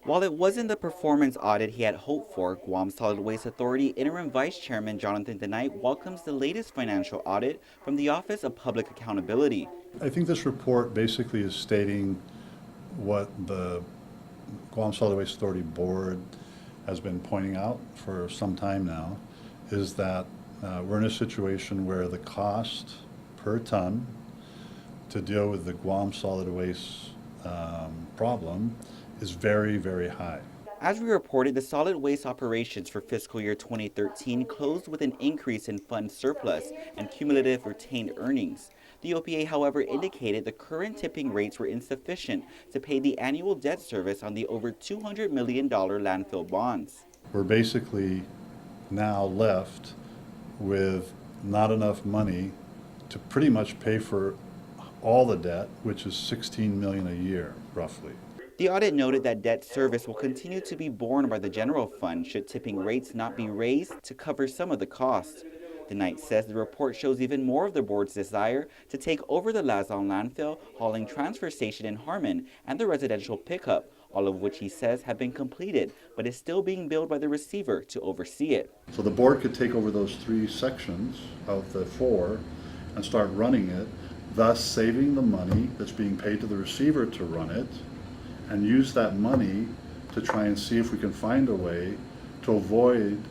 While it wasn't the performance audit he had hoped for, Guam Solid Waste Authority Interim Vice Chairman Jonathan Denight welcomes the latest financial audit from the Office of Public Accountability. I think this report basically is stating what the Guam Solid Waste Authority Board has been pointing out for some time now, is that we're in a situation where the cost per ton to deal with the Guam Solid Waste problem is very, very high. As we reported, the solid waste operations for fiscal year 2013 closed with an increase in fund surplus and cumulative retained earnings. The OPA, however, indicated the current tipping rates were insufficient to pay the annual debt service on the over $200 million landfill bonds. We're basically now left with not enough money to pretty much pay for all the debt, which is $16 million a year, roughly. The audit noted that debt service will continue to be borne by the general fund should tipping rates not be raised to cover some of the costs. The Knight says the report shows even more of the board's desire to take over the Lazon landfill, hauling transfer station in Harmon, and the residential pickup, all of which he says have been completed, but is still being billed by the receiver to oversee it. So the board could take over those 3 sections of the 4 and start running it, thus saving the money that's being paid to the receiver to run it, and use that money to try and see if we can find a way to avoid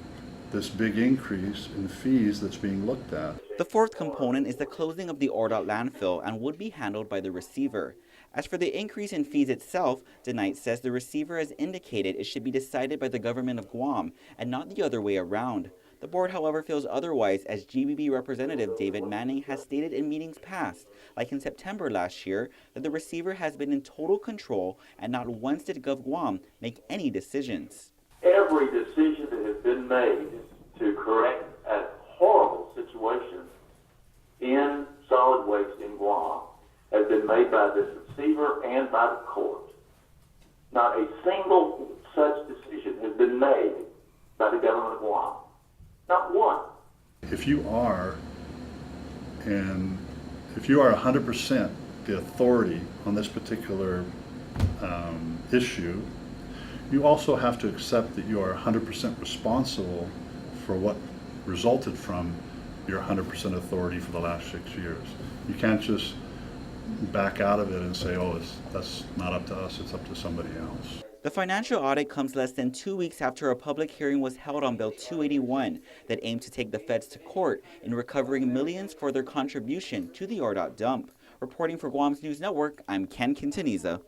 this big increase in fees that's being looked at. The fourth component is the closing of the Audit landfill and would be handled by the receiver. As for the increase in fees itself, Denight says the receiver has indicated it should be decided by the Government of Guam and not the other way around. The board, however, feels otherwise, as GBB Representative David Manning has stated in meetings past, like in September last year, that the receiver has been in total control and not once did Gov Guam make any decisions. Every decision that has been made to correct a horrible situation in solid waste in Guam has been made by this receiver and by the court. Not a single such decision has been made by the government of Guam. Not one. If you are 100% the authority on this particular issue, you also have to accept that you are 100% responsible for what resulted from your 100% authority for the last 6 years. You can't just back out of it and say, oh, that's not up to us, it's up to somebody else. The financial audit comes less than 2 weeks after a public hearing was held on Bill 281 that aimed to take the feds to court in recovering millions for their contribution to the Audit dump. Reporting for Guam's News Network, I'm Ken Quintaniza.